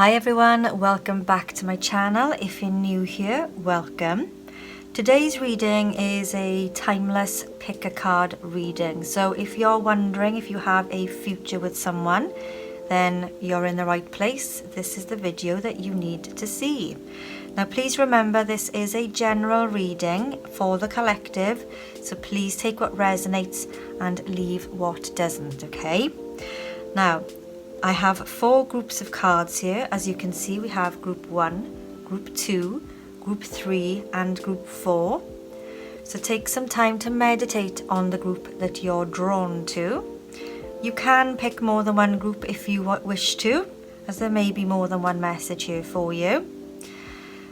Hi everyone, welcome back to my channel. If you're new here, welcome. Today's reading is a timeless pick a card reading. So if you're wondering if you have a future with someone, then you're in the right place. This is the video that you need to see. Now please remember this is a general reading for the collective, so please take what resonates and leave what doesn't, okay? Now, I have 4 groups of cards here. As you can see, we have group 1, group 2, group 3 and group 4. So take some time to meditate on the group that you're drawn to. You can pick more than one group if you wish to, as there may be more than one message here for you.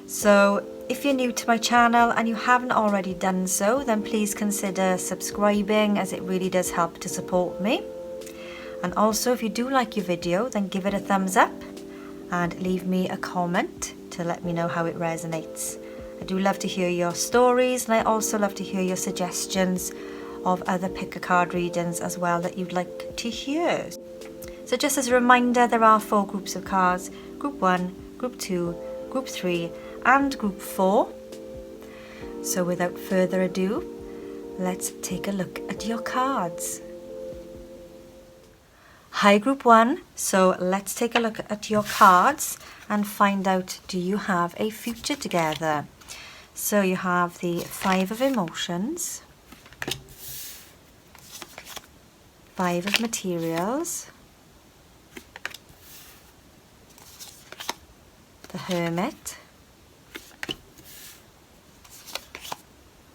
So if you're new to my channel and you haven't already done so, then please consider subscribing, as it really does help to support me. And also, if you do like your video, then give it a thumbs up and leave me a comment to let me know how it resonates. I do love to hear your stories, and I also love to hear your suggestions of other pick a card readings as well that you'd like to hear. So just as a reminder, there are 4 groups of cards: group 1, group 2, group 3 and group 4. So without further ado, let's take a look at your cards. Hi group 1, so let's take a look at your cards and find out, do you have a future together? So you have the 5 of emotions, 5 of materials, the Hermit,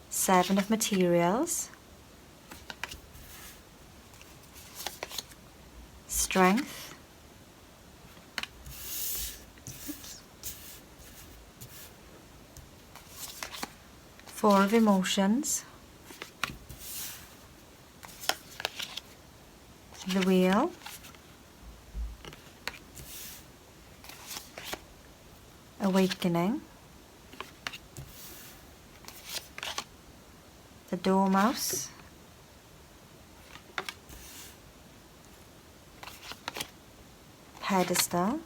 7 of materials, Strength, 4 of emotions, the Wheel, Awakening, the Dormouse, Pedestal,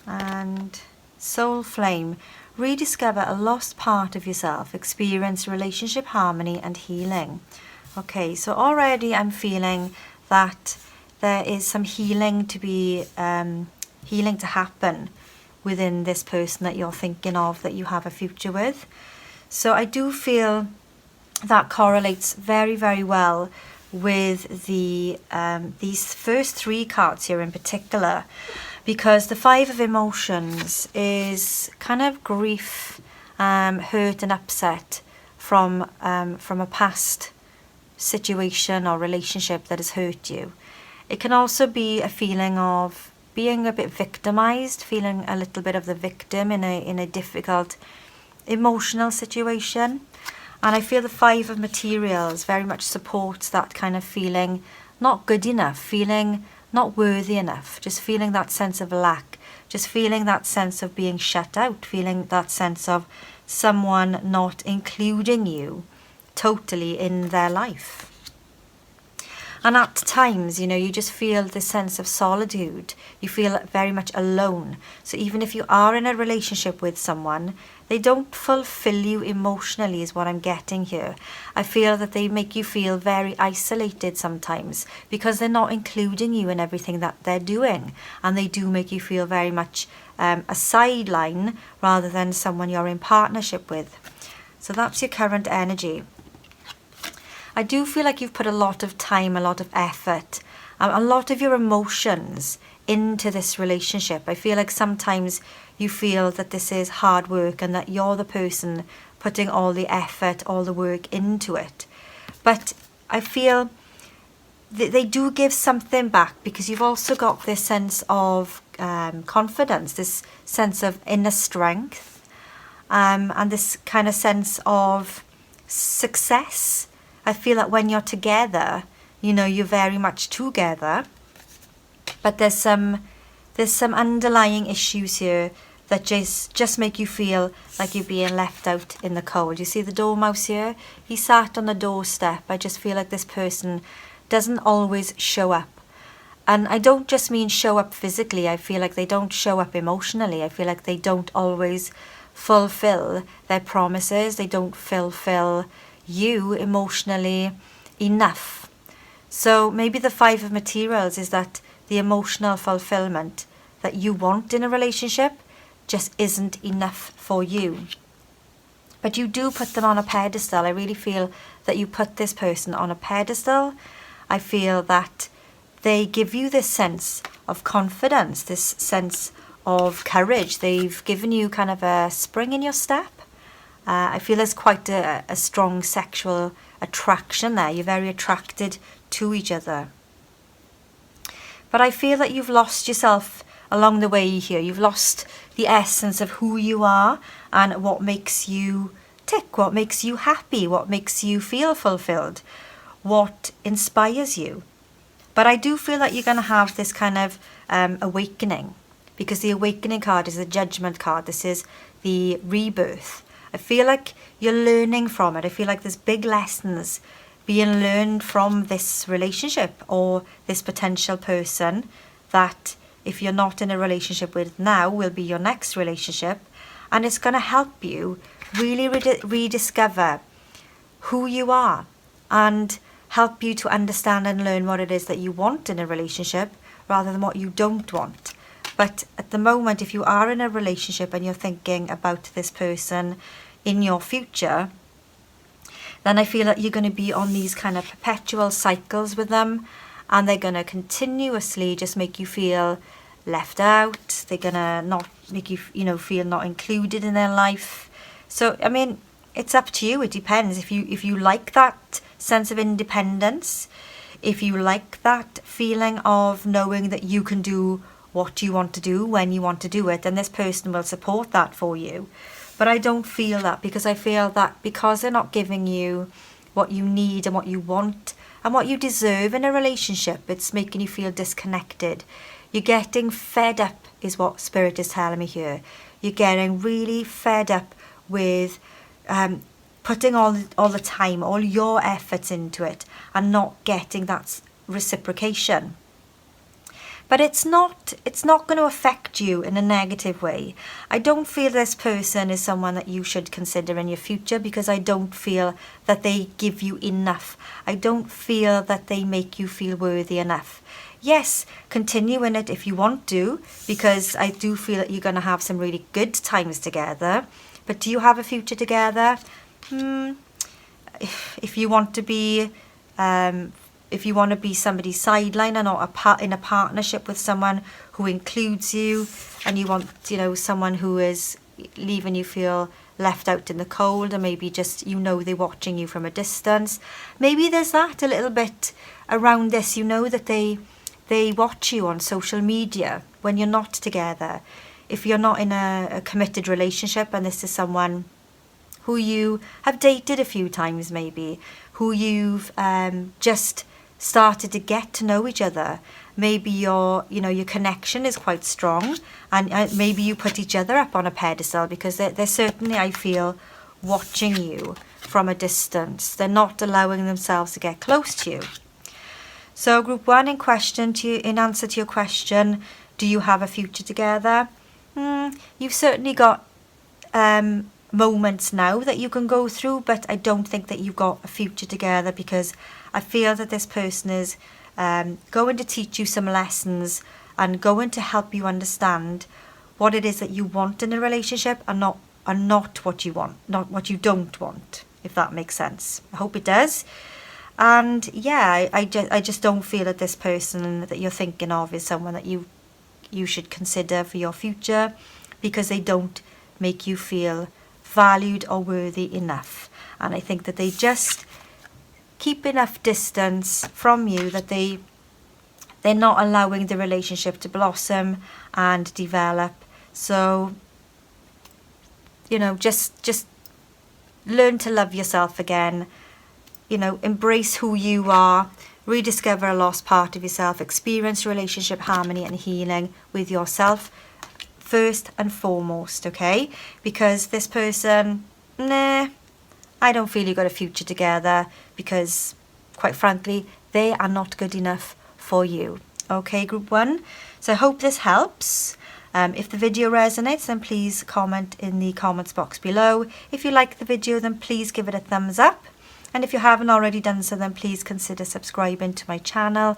and Soul Flame. Rediscover a lost part of yourself, experience relationship harmony and healing. Okay, so already I'm feeling that there is some healing to happen within this person that you're thinking of, that you have a future with. So I do feel that correlates very, very well with the these first 3 cards here in particular, because the 5 of emotions is kind of grief, hurt and upset from a past situation or relationship that has hurt you. It can also be a feeling of being a bit victimized, feeling a little bit of the victim in a difficult emotional situation. And I feel the 5 of materials very much supports that kind of feeling not good enough, feeling not worthy enough, just feeling that sense of lack, just feeling that sense of being shut out, feeling that sense of someone not including you totally in their life. And at times, you know, you just feel this sense of solitude. You feel very much alone. So even if you are in a relationship with someone, they don't fulfill you emotionally is what I'm getting here. I feel that they make you feel very isolated sometimes because they're not including you in everything that they're doing. And they do make you feel very much a sideline rather than someone you're in partnership with. So that's your current energy. I do feel like you've put a lot of time, a lot of effort, a lot of your emotions into this relationship. I feel like sometimes you feel that this is hard work and that you're the person putting all the effort, all the work into it. But I feel they do give something back, because you've also got this sense of confidence, this sense of inner strength, and this kind of sense of success. I feel that when you're together, you know, you're very much together, but there's some underlying issues here that just make you feel like you're being left out in the cold. You see the Dormouse here? He sat on the doorstep. I just feel like this person doesn't always show up. And I don't just mean show up physically. I feel like they don't show up emotionally. I feel like they don't always fulfill their promises. They don't fulfill you emotionally enough. So maybe the 5 of materials is that the emotional fulfillment that you want in a relationship just isn't enough for you. But you do put them on a pedestal. I really feel that you put this person on a pedestal. I feel that they give you this sense of confidence, this sense of courage. They've given you kind of a spring in your step. I feel there's quite a strong sexual attraction there. You're very attracted to each other. But I feel that you've lost yourself along the way here. You've lost the essence of who you are and what makes you tick, what makes you happy, what makes you feel fulfilled, what inspires you. But I do feel that you're going to have this kind of awakening, because the awakening card is the judgment card. This is the rebirth. I feel like you're learning from it. I feel like there's big lessons being learned from this relationship or this potential person that if you're not in a relationship with now will be your next relationship. And it's going to help you really rediscover who you are and help you to understand and learn what it is that you want in a relationship rather than what you don't want. But at the moment, if you are in a relationship and you're thinking about this person in your future, then I feel that you're going to be on these kind of perpetual cycles with them, and they're going to continuously just make you feel left out. They're going to not make you, feel not included in their life. So, I mean, it's up to you. It depends. If you like that sense of independence, if you like that feeling of knowing that you can do what you want to do when you want to do it, then this person will support that for you. But I don't feel that, because I feel that because they're not giving you what you need and what you want and what you deserve in a relationship, it's making you feel disconnected. You're getting fed up is what Spirit is telling me here. You're getting really fed up with putting all the time, all your efforts into it and not getting that reciprocation. But it's not going to affect you in a negative way. I don't feel this person is someone that you should consider in your future, because I don't feel that they give you enough. I don't feel that they make you feel worthy enough. Yes, continue in it if you want to, because I do feel that you're going to have some really good times together. But do you have a future together? If you want to be somebody's sideline and not in a partnership with someone who includes you, and you want, someone who is leaving you feel left out in the cold, and maybe just, they're watching you from a distance. Maybe there's that a little bit around this, that they watch you on social media when you're not together. If you're not in a committed relationship and this is someone who you have dated a few times, maybe, who you've just started to get to know each other. Maybe your connection is quite strong, and maybe you put each other up on a pedestal, because they're certainly, I feel, watching you from a distance. They're not allowing themselves to get close to you. So group 1, in answer to your question, do you have a future together? You've certainly got moments now that you can go through, but I don't think that you've got a future together, because I feel that this person is going to teach you some lessons and going to help you understand what it is that you want in a relationship, and not what you want, not what you don't want, if that makes sense. I hope it does. And yeah, I just don't feel that this person that you're thinking of is someone that you should consider for your future, because they don't make you feel valued or worthy enough. And I think that they just keep enough distance from you that they're not allowing the relationship to blossom and develop. So, just learn to love yourself again. Embrace who you are, rediscover a lost part of yourself, experience relationship harmony and healing with yourself first and foremost, okay? Because this person, I don't feel you got a future together, because quite frankly, they are not good enough for you. Okay, group 1. So I hope this helps. If the video resonates, then please comment in the comments box below. If you like the video, then please give it a thumbs up. And if you haven't already done so, then please consider subscribing to my channel,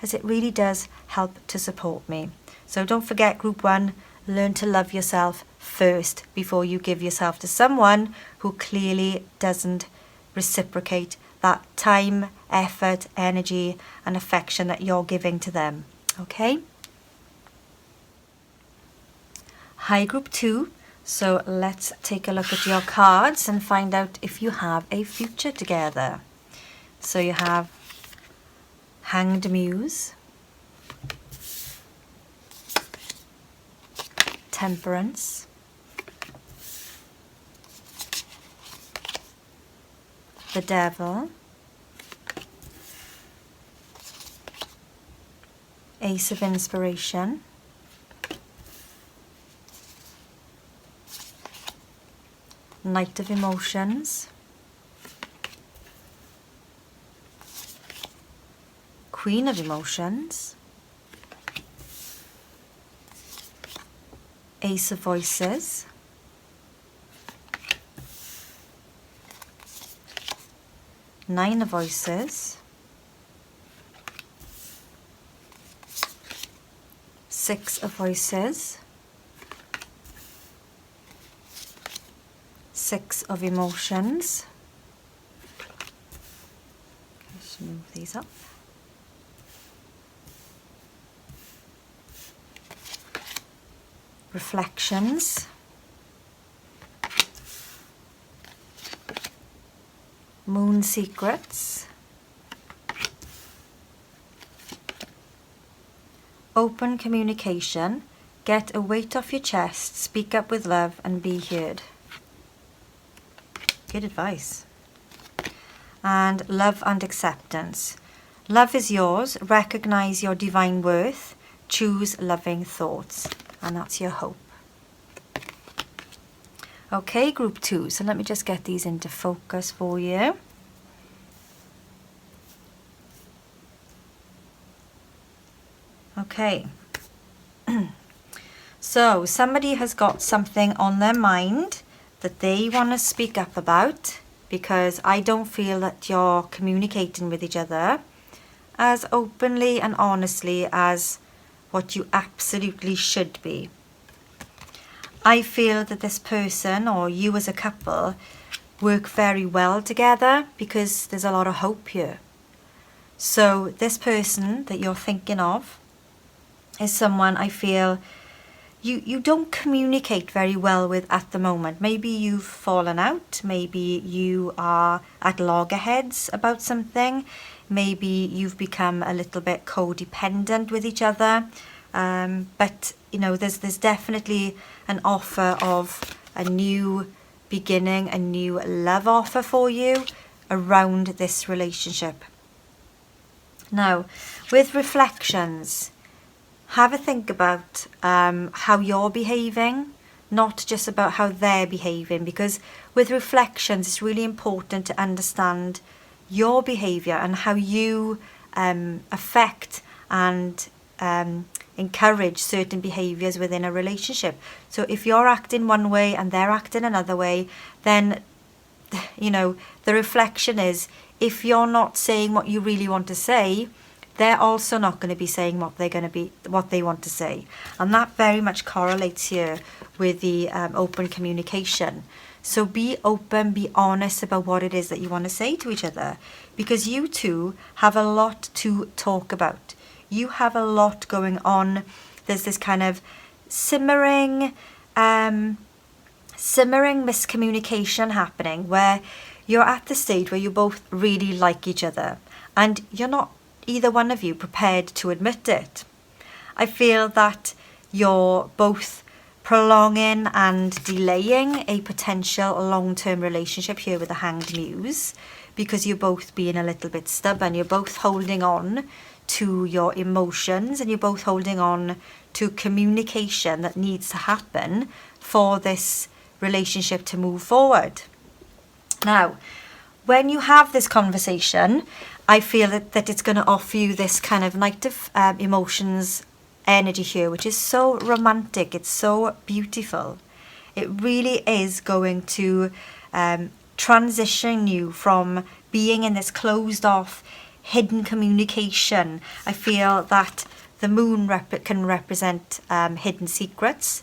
as it really does help to support me. So don't forget, group 1, learn to love yourself first before you give yourself to someone who clearly doesn't reciprocate that time, effort, energy and affection that you're giving to them. Okay? Hi, group 2. So let's take a look at your cards and find out if you have a future together. So you have Hanged Muse, Temperance, the Devil, Ace of Inspiration, Knight of Emotions, Queen of Emotions, Ace of Voices, Nine of Voices, Six of Voices, Six of Emotions. Let's move these up. Reflections, Moon Secrets, Open Communication, Get a weight off your chest, speak up with love and be heard. Good advice. And Love and Acceptance. Love is yours, recognize your divine worth, choose loving thoughts. And that's your hope. Okay, group 2. So let me just get these into focus for you. Okay. So somebody has got something on their mind that they want to speak up about, because I don't feel that you're communicating with each other as openly and honestly as what you absolutely should be. I feel that this person, or you as a couple, work very well together because there's a lot of hope here. So this person that you're thinking of is someone I feel you don't communicate very well with at the moment. Maybe you've fallen out, maybe you are at loggerheads about something, maybe you've become a little bit codependent with each other, but you know, there's definitely an offer of a new beginning, a new love offer for you around this relationship. Now, with reflections, have a think about how you're behaving, not just about how they're behaving, because with reflections it's really important to understand your behaviour and how you affect and encourage certain behaviours within a relationship. So if you're acting one way and they're acting another way, then you know, the reflection is, if you're not saying what you really want to say, they're also not going to be saying what they want to say. And that very much correlates here with the open communication. So be open, be honest about what it is that you want to say to each other, because you two have a lot to talk about. You have a lot going on. There's this kind of simmering miscommunication happening, where you're at the stage where you both really like each other and you're not, either one of you, prepared to admit it. I feel that you're both prolonging and delaying a potential long-term relationship here with the Hanged Muse, because you're both being a little bit stubborn. You're both holding on to your emotions and you're both holding on to communication that needs to happen for this relationship to move forward. Now, when you have this conversation I feel that it's going to offer you this kind of night of emotions energy here, which is so romantic. It's so beautiful. It really is going to transition you from being in this closed off, hidden communication. I feel that the moon can represent hidden secrets.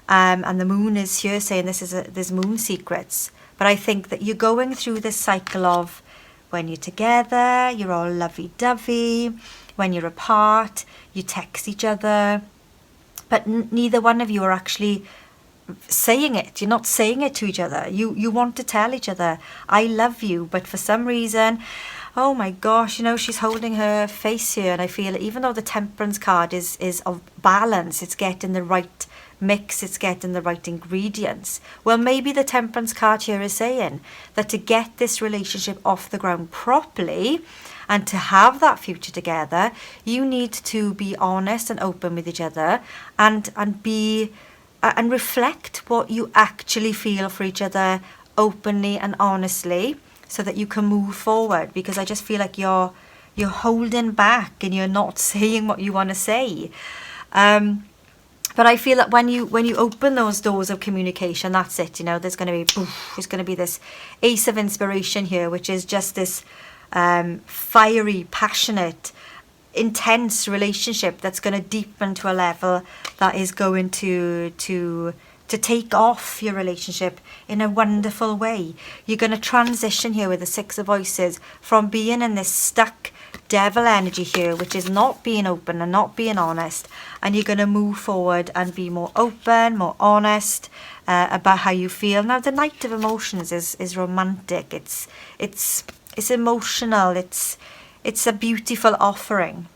And the moon is here saying there's moon secrets. But I think that you're going through this cycle of when you're together, you're all lovey-dovey. When you're apart, you text each other. But neither one of you are actually saying it. You're not saying it to each other. You want to tell each other, I love you. But for some reason, oh my gosh, she's holding her face here. And I feel even though the Temperance card is of balance, it's getting the right mix, it's getting the right ingredients. Well, maybe the Temperance card here is saying that to get this relationship off the ground properly and to have that future together, you need to be honest and open with each other and reflect what you actually feel for each other openly and honestly, so that you can move forward. Because I just feel like you're holding back and you're not saying what you want to say. But I feel that when you open those doors of communication, that's it. There's going to be this Ace of Inspiration here, which is just this fiery, passionate, intense relationship that's going to deepen to a level that is going to take off your relationship in a wonderful way. You're going to transition here with the Six of Voices from being in this stuck devil energy here, which is not being open and not being honest, and you're going to move forward and be more open, more honest about how you feel. Now, the Knight of Emotions is romantic. It's emotional. It's a beautiful offering.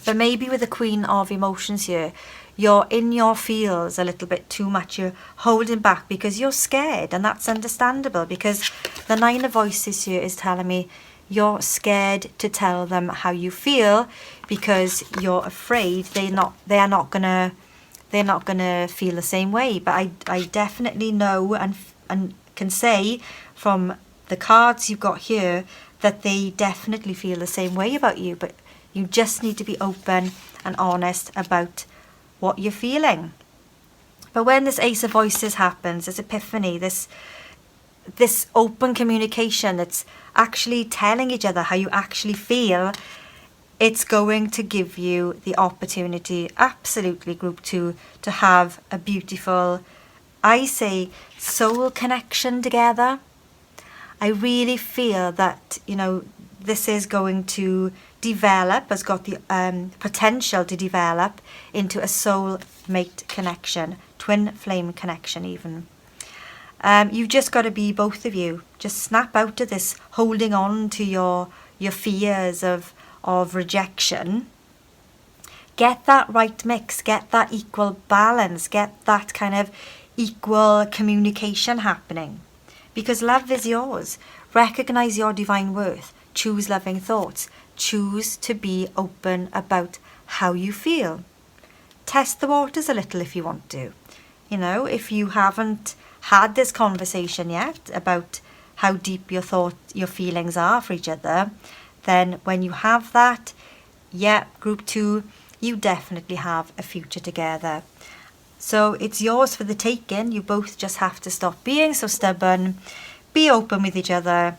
But maybe with the Queen of Emotions here, you're in your feels a little bit too much. You're holding back because you're scared, and that's understandable, because the Nine of Voices here is telling me you're scared to tell them how you feel because you're afraid they're not gonna feel the same way. But I definitely know and can say from the cards you've got here that they definitely feel the same way about you. But you just need to be open and honest about what you're feeling. But when this Ace of Voices happens, this epiphany, this open communication that's actually telling each other how you actually feel, it's going to give you the opportunity, absolutely, group 2, to have a beautiful, I say, soul connection together. I really feel that, this is going to develop, has got the potential to develop into a soul mate connection, twin flame connection even. You've just got to be, both of you, just snap out of this holding on to your fears of rejection. Get that right mix, get that equal balance, get that kind of equal communication happening. Because love is yours. Recognize your divine worth. Choose loving thoughts. Choose to be open about how you feel. Test the waters a little if you want to. If you haven't had this conversation yet about how deep your feelings are for each other, then when you have that, group 2, you definitely have a future together. So it's yours for the taking. You both just have to stop being so stubborn, be open with each other,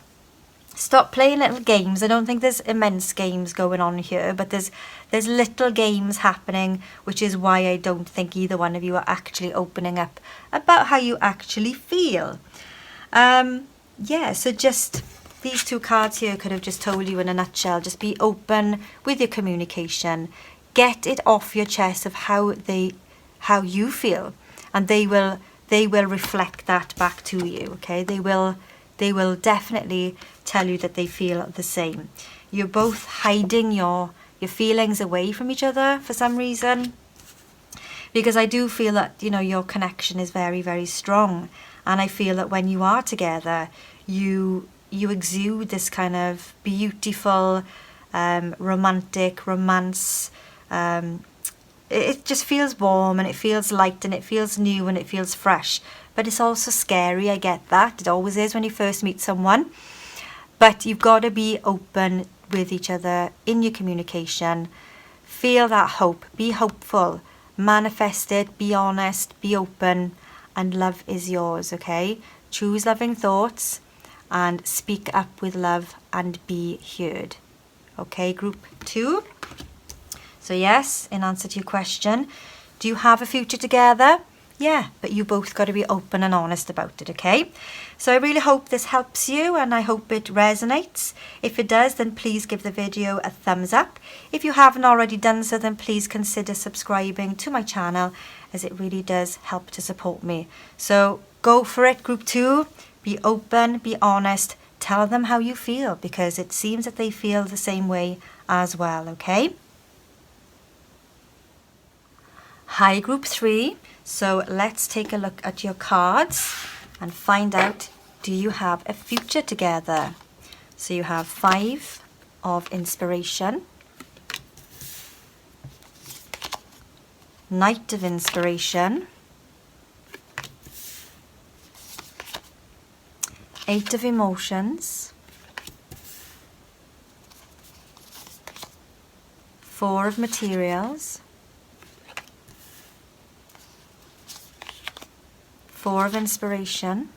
stop playing little games. I don't think there's immense games going on here, but there's little games happening, which is why I don't think either one of you are actually opening up about how you actually feel. So just these 2 cards here could have just told you in a nutshell, just be open with your communication. Get it off your chest of how you feel, and they will reflect that back to you. Okay, they will definitely tell you that they feel the same. You're both hiding your feelings away from each other for some reason, because I do feel that your connection is very, very strong, and I feel that when you are together, you exude this kind of beautiful romantic romance. It just feels warm, and it feels light, and it feels new, and it feels fresh. But it's also scary, I get that. It always is when you first meet someone. But you've got to be open with each other in your communication. Feel that hope. Be hopeful. Manifest it. Be honest. Be open. And love is yours, okay? Choose loving thoughts and speak up with love and be heard. Okay, group 2. So yes, in answer to your question, do you have a future together? Yeah, but you both got to be open and honest about it, okay? So I really hope this helps you and I hope it resonates. If it does, then please give the video a thumbs up. If you haven't already done so, then please consider subscribing to my channel, as it really does help to support me. So go for it, group 2. Be open, be honest, tell them how you feel, because it seems that they feel the same way as well, okay? Hi, group 3. So let's take a look at your cards and find out, do you have a future together? So you have 5 of inspiration, Knight of inspiration, 8 of emotions, 4 of materials, 4 of inspiration,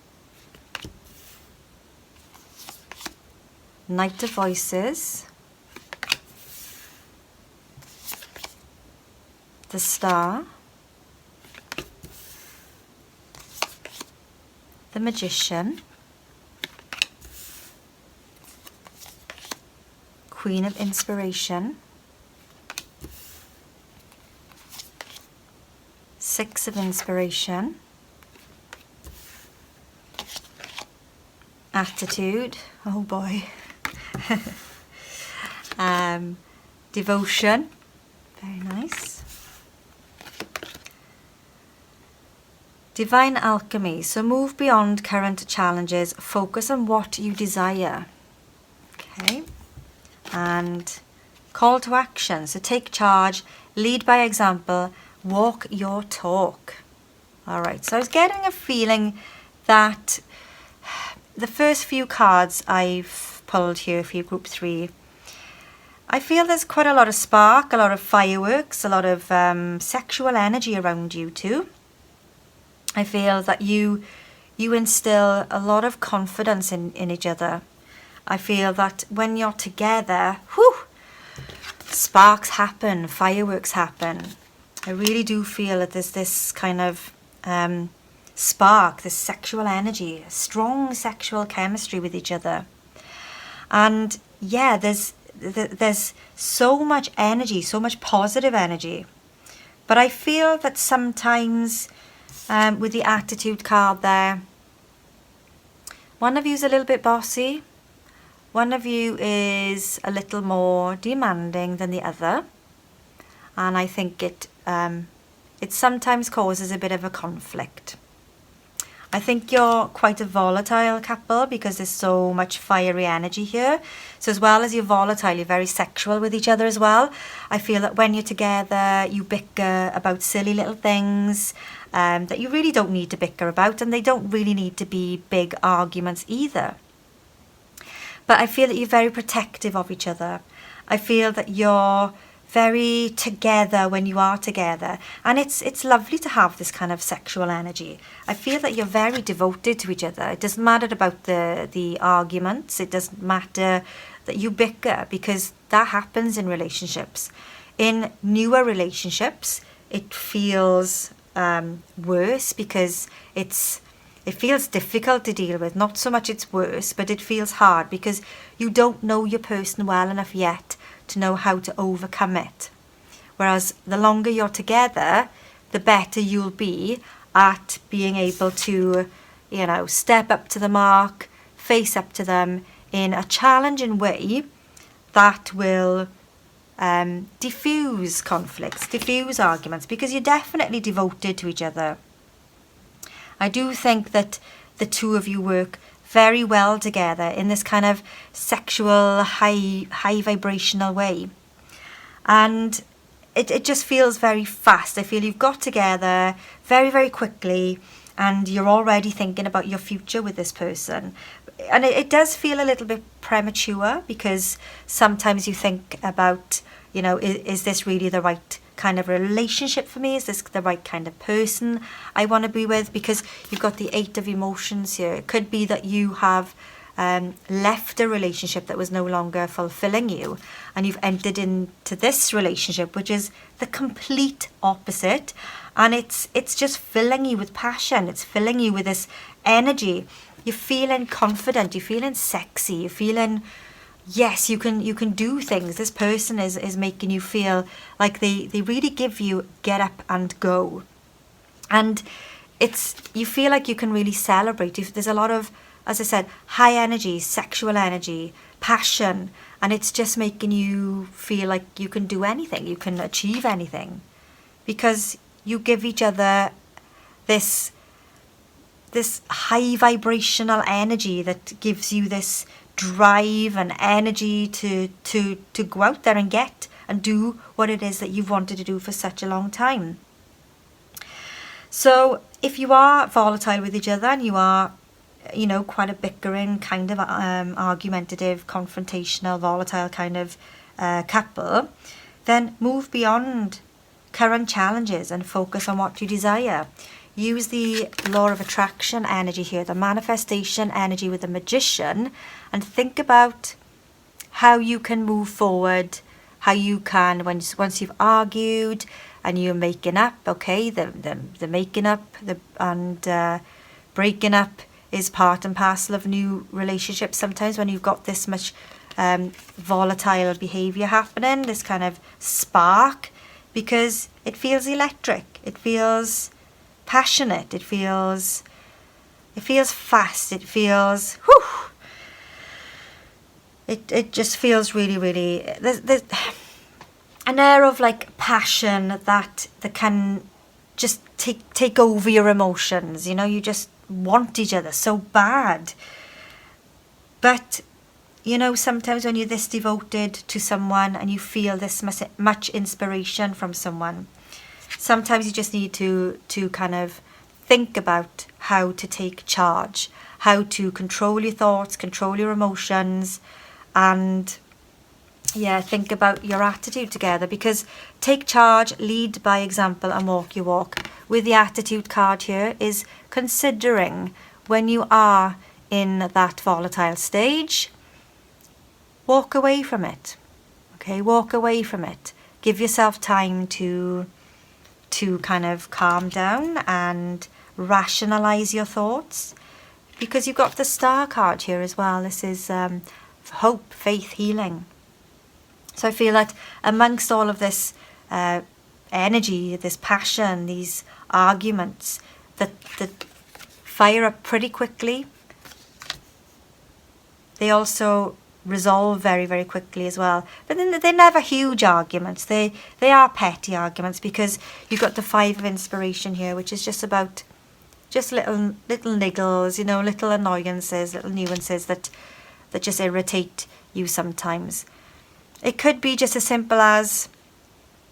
Knight of voices, the Star, the Magician, Queen of inspiration, 6 of inspiration, attitude, oh boy, devotion, very nice, divine alchemy, so move beyond current challenges, focus on what you desire, okay, and call to action, so take charge, lead by example, walk your talk. Alright, so I was getting a feeling that the first few cards I've pulled here for you, group 3, I feel there's quite a lot of spark, a lot of fireworks, a lot of sexual energy around you too. I feel that you instill a lot of confidence in each other. I feel that when you're together, whew, sparks happen, fireworks happen. I really do feel that there's this kind of spark, this sexual energy, strong sexual chemistry with each other. And yeah, there's so much energy, so much positive energy. But I feel that sometimes with the attitude card there, one of you's a little bit bossy, one of you is a little more demanding than the other, and I think it sometimes causes a bit of a conflict. I think you're quite a volatile couple because there's so much fiery energy here. So as well as you're volatile, you're very sexual with each other as well. I feel that when you're together, you bicker about silly little things that you really don't need to bicker about, and they don't really need to be big arguments either. But I feel that you're very protective of each other. I feel that you're very together when you are together, and it's lovely to have this kind of sexual energy. I feel that you're very devoted to each other. It doesn't matter about the arguments, it doesn't matter that you bicker, because that happens in relationships. In newer relationships, it feels worse because it feels difficult to deal with. Not so much it's worse, but it feels hard because you don't know your person well enough yet to know how to overcome it. Whereas the longer you're together, the better you'll be at being able to, step up to the mark, face up to them in a challenging way that will diffuse conflicts, diffuse arguments, because you're definitely devoted to each other. I do think that the two of you work very well together in this kind of sexual, high vibrational way. And it just feels very fast. I feel you've got together very, very quickly and you're already thinking about your future with this person. and it does feel a little bit premature, because sometimes you think about, is this really the right kind of relationship for me? Is this the right kind of person I want to be with? Because you've got the 8 of emotions here. It could be that you have left a relationship that was no longer fulfilling you, and you've entered into this relationship, which is the complete opposite, and it's just filling you with passion. It's filling you with this energy. You're feeling confident, you're feeling sexy, you're feeling, yes, you can do things. This person is making you feel like they really give you get up and go. And you feel like you can really celebrate. There's a lot of, as I said, high energy, sexual energy, passion, and it's just making you feel like you can do anything, you can achieve anything, because you give each other this high vibrational energy that gives you this drive and energy to go out there and get and do what it is that you've wanted to do for such a long time. So if you are volatile with each other, and you are, quite a bickering kind of argumentative, confrontational, volatile kind of couple, then move beyond current challenges and focus on what you desire. Use the law of attraction energy here, the manifestation energy with the magician, and think about how you can move forward, how you can, once you've argued and you're making up, okay, the making up and breaking up is part and parcel of new relationships. Sometimes when you've got this much volatile behavior happening, this kind of spark, because it feels electric, it feels passionate, it feels fast, it feels it just feels really, really, there's an air of like passion that can just take over your emotions. You just want each other so bad. But sometimes when you're this devoted to someone and you feel this much inspiration from someone, sometimes you just need to kind of think about how to take charge, how to control your thoughts, control your emotions, and think about your attitude together. Because take charge, lead by example, and walk your walk. With the attitude card here is considering when you are in that volatile stage, walk away from it. Okay, walk away from it. Give yourself time to kind of calm down and rationalize your thoughts, because you've got the star card here as well. This is hope, faith, healing. So I feel that amongst all of this energy, this passion, these arguments that fire up pretty quickly, they also resolve very, very quickly as well. But then they're never huge arguments. They are petty arguments, because you've got the 5 of inspiration here, which is just about little niggles, little annoyances, little nuances that just irritate you sometimes. It could be just as simple as,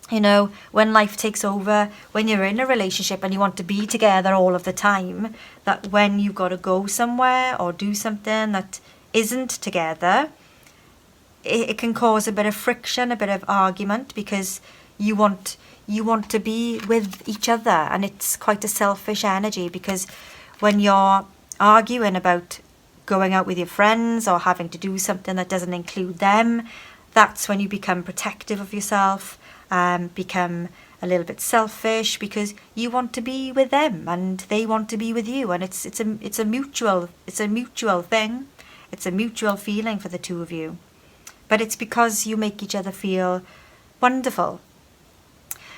when life takes over, when you're in a relationship and you want to be together all of the time, that when you've got to go somewhere or do something that isn't together, it can cause a bit of friction, a bit of argument, because you want to be with each other, and it's quite a selfish energy, because when you're arguing about going out with your friends or having to do something that doesn't include them, that's when you become protective of yourself, become a little bit selfish, because you want to be with them and they want to be with you, and it's a mutual thing. It's a mutual feeling for the two of you. But it's because you make each other feel wonderful.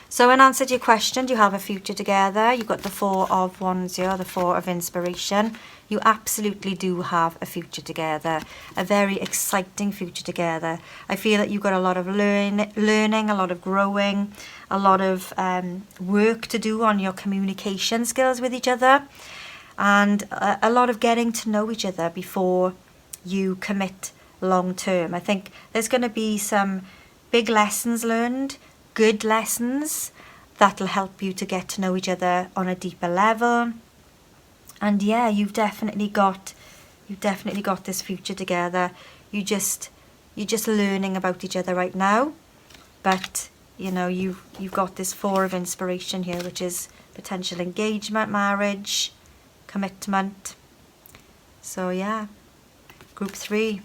So in answer to your question, do you have a future together? You've got the 4 of Wands here, the 4 of inspiration. You absolutely do have a future together, a very exciting future together. I feel that you've got a lot of learning, a lot of growing, a lot of work to do on your communication skills with each other, and a lot of getting to know each other before you commit long term. I think there's going to be some big lessons learned, good lessons that'll help you to get to know each other on a deeper level. And yeah, you've definitely got You've definitely got this future together. You're just learning about each other right now. But, you know, you've got this 4 of inspiration here, which is potential engagement, marriage, commitment. So yeah, group 3.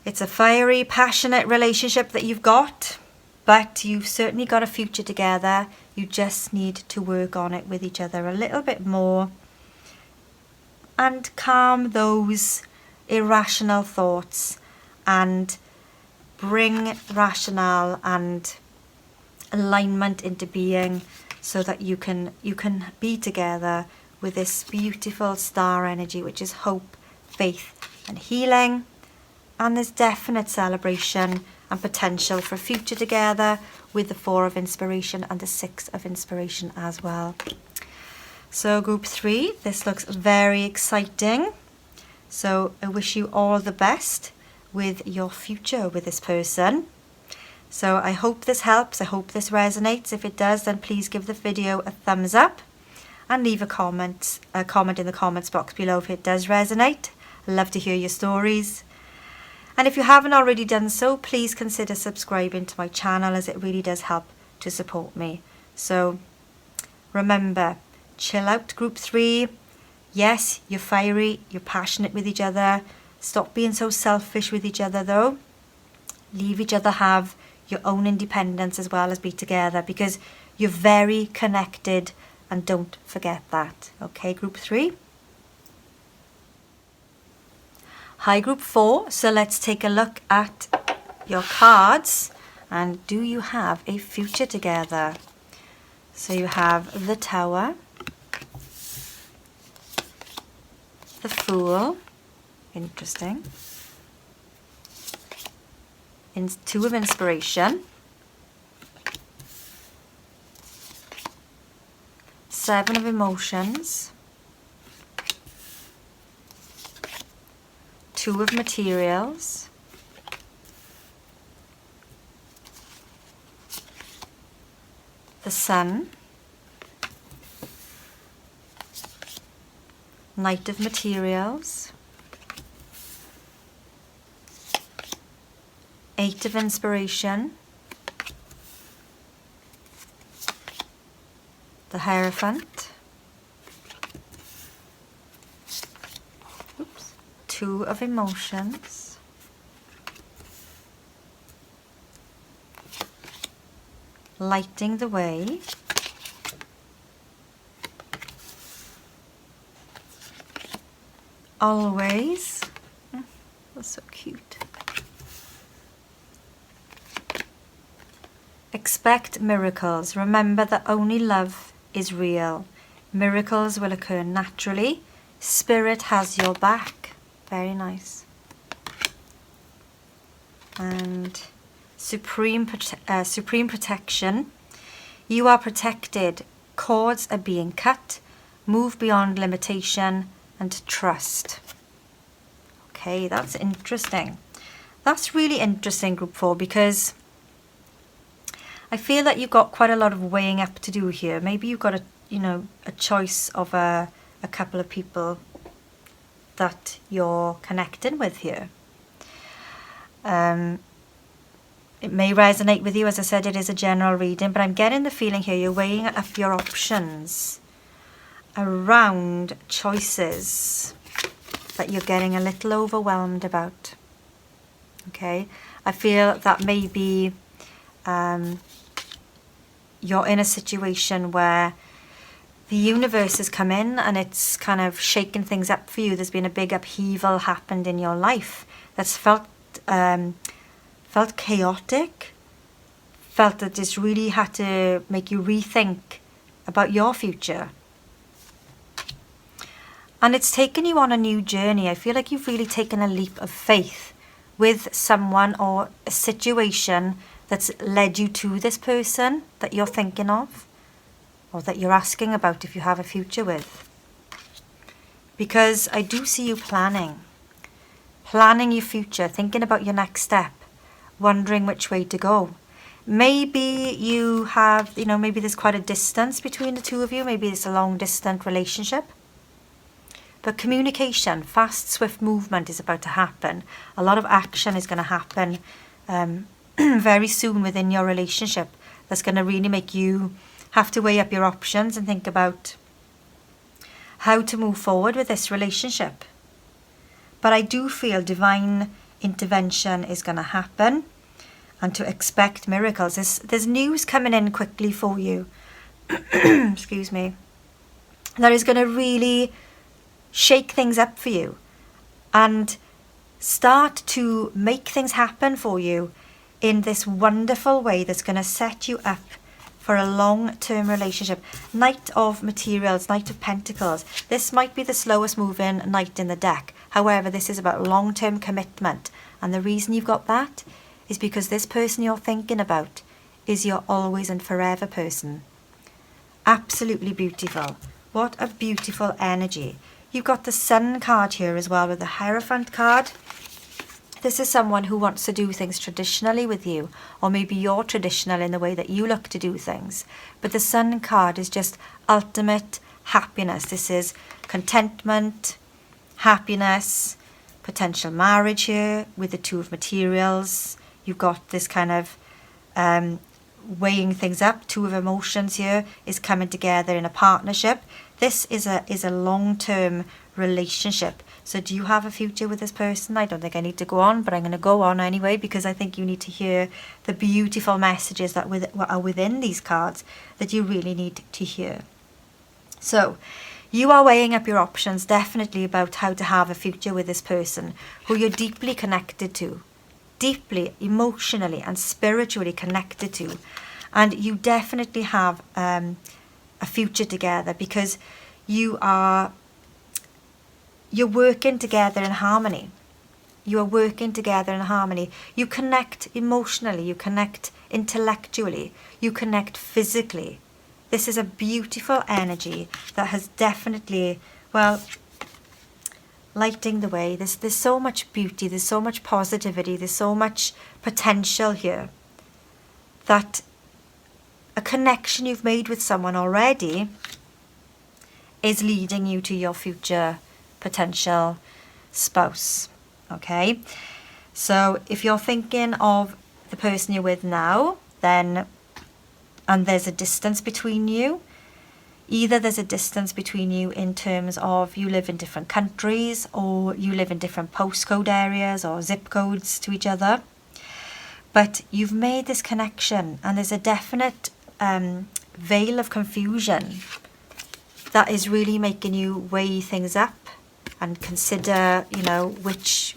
It's a fiery, passionate relationship that you've got, but you've certainly got a future together. You just need to work on it with each other a little bit more and calm those irrational thoughts and bring rationale and alignment into being so that you can be together with this beautiful star energy, which is hope, faith and healing. And there's definite celebration and potential for a future together with the 4 of inspiration and the 6 of inspiration as well. So group 3, this looks very exciting. So I wish you all the best with your future with this person. So I hope this helps. I hope this resonates. If it does, then please give the video a thumbs up and leave a comment in the comments box below if it does resonate. I'd love to hear your stories. And if you haven't already done so, please consider subscribing to my channel, as it really does help to support me. So remember, chill out group 3. Yes, you're fiery, you're passionate with each other. Stop being so selfish with each other though. Leave each other have your own independence as well as be together, because you're very connected, and don't forget that. Okay, group 3. Hi group 4, so let's take a look at your cards, and do you have a future together? So you have the Tower, the Fool, interesting, 2 of inspiration, 7 of emotions, 2 of materials, the Sun, Knight of materials, 8 of inspiration, the Hierophant, 2 of emotions, lighting the way, always, that's so cute, expect miracles. Remember that only love is real. Miracles will occur naturally. Spirit has your back. Very nice. And supreme protection. You are protected. Cords are being cut. Move beyond limitation and trust. Okay, that's interesting. That's really interesting, group 4, because I feel that you've got quite a lot of weighing up to do here. Maybe you've got a choice of a couple of people that you're connecting with here. It may resonate with you. As I said, it is a general reading, but I'm getting the feeling here you're weighing up your options around choices that you're getting a little overwhelmed about. Okay, I feel that maybe you're in a situation where the universe has come in and it's kind of shaken things up for you. There's been a big upheaval happened in your life that's felt chaotic, felt that this really had to make you rethink about your future. And it's taken you on a new journey. I feel like you've really taken a leap of faith with someone or a situation that's led you to this person that you're thinking of, or that you're asking about if you have a future with. Because I do see you planning your future, thinking about your next step, wondering which way to go. Maybe you have, maybe there's quite a distance between the two of you. Maybe it's a long distance relationship. But communication, fast, swift movement is about to happen. A lot of action is going to happen very soon within your relationship. That's going to really make you have to weigh up your options and think about how to move forward with this relationship. But I do feel divine intervention is going to happen, and to expect miracles. There's news coming in quickly for you. Excuse me. That is going to really shake things up for you and start to make things happen for you in this wonderful way that's going to set you up for a long-term relationship. Knight of Materials, Knight of Pentacles. This might be the slowest moving knight in the deck. However, this is about long-term commitment. And the reason you've got that is because this person you're thinking about is your always and forever person. Absolutely beautiful. What a beautiful energy. You've got the Sun card here as well with the Hierophant card. This is someone who wants to do things traditionally with you, or maybe you're traditional in the way that you look to do things. But the Sun card is just ultimate happiness. This is contentment, happiness, potential marriage here with the Two of Materials. You've got this kind of weighing things up. Two of Emotions here is coming together in a partnership. This is a long-term relationship. So do you have a future with this person? I don't think I need to go on, but I'm going to go on anyway because I think you need to hear the beautiful messages that are within these cards that you really need to hear. So you are weighing up your options definitely about how to have a future with this person who you're deeply connected to, deeply emotionally and spiritually connected to. And you definitely have a future together because you're working together in harmony. You are working together in harmony. You connect emotionally, you connect intellectually, you connect physically. This is a beautiful energy that has definitely, well, lighting the way. There's so much beauty, there's so much positivity, there's so much potential here that a connection you've made with someone already is leading you to your future potential spouse. Okay, so if you're thinking of the person you're with now, then, and there's a distance between you, either there's a distance between you in terms of you live in different countries, or you live in different postcode areas or zip codes to each other, but you've made this connection and there's a definite veil of confusion that is really making you weigh things up and consider, you know, which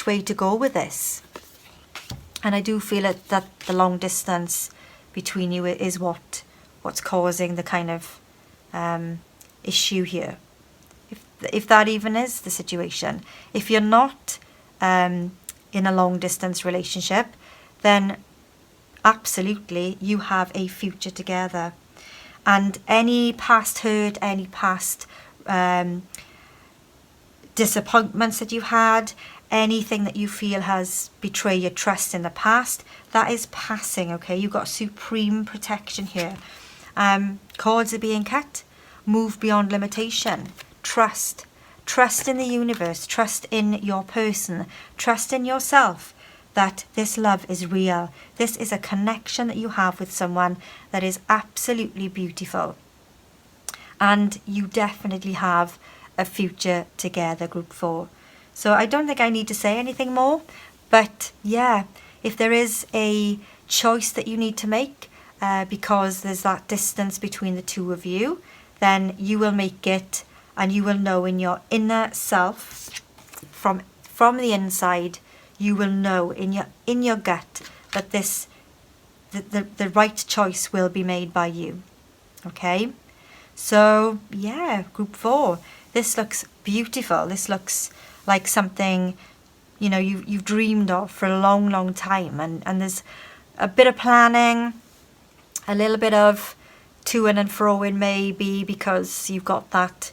way to go with this. And I do feel that the long distance between you is what's causing the kind of issue here. If that even is the situation. If you're not in a long distance relationship, then absolutely you have a future together. And any past hurt, any past disappointments that you've had, anything that you feel has betrayed your trust in the past, that is passing, okay? You've got supreme protection here. Cords are being cut. Move beyond limitation. Trust. Trust in the universe. Trust in your person. Trust in yourself that this love is real. This is a connection that you have with someone that is absolutely beautiful. And you definitely have a future together, group 4. So I don't think I need to say anything more, but yeah, if there is a choice that you need to make because there's that distance between the two of you, then you will make it, and you will know in your inner self, from the inside, you will know in your gut that the right choice will be made by you. Okay? So yeah, group 4. This looks beautiful. This looks like something, you know, you've dreamed of for a long, long time. And there's a bit of planning, a little bit of to-ing and fro-ing maybe, because you've got that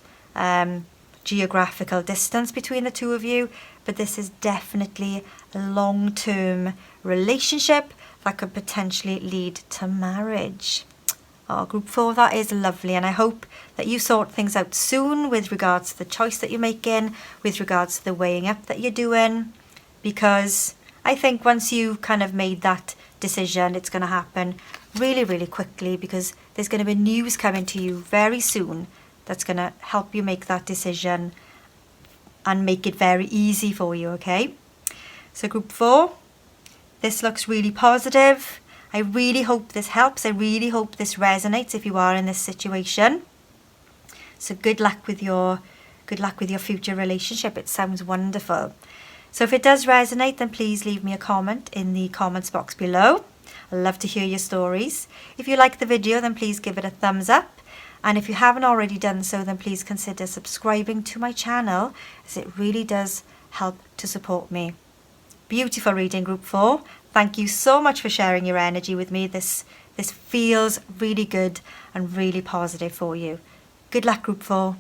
geographical distance between the two of you. But this is definitely a long-term relationship that could potentially lead to marriage. Oh, group 4, that is lovely, and I hope that you sort things out soon with regards to the choice that you're making, with regards to the weighing up that you're doing, because I think once you've kind of made that decision, it's going to happen really, really quickly, because there's going to be news coming to you very soon that's going to help you make that decision and make it very easy for you, okay? So group 4, this looks really positive. I really hope this helps. I really hope this resonates if you are in this situation. So good luck with your future relationship. It sounds wonderful. So if it does resonate, then please leave me a comment in the comments box below. I'd love to hear your stories. If you like the video, then please give it a thumbs up. And if you haven't already done so, then please consider subscribing to my channel, as it really does help to support me. Beautiful reading, group 4. Thank you so much for sharing your energy with me. This feels really good and really positive for you. Good luck, group 4.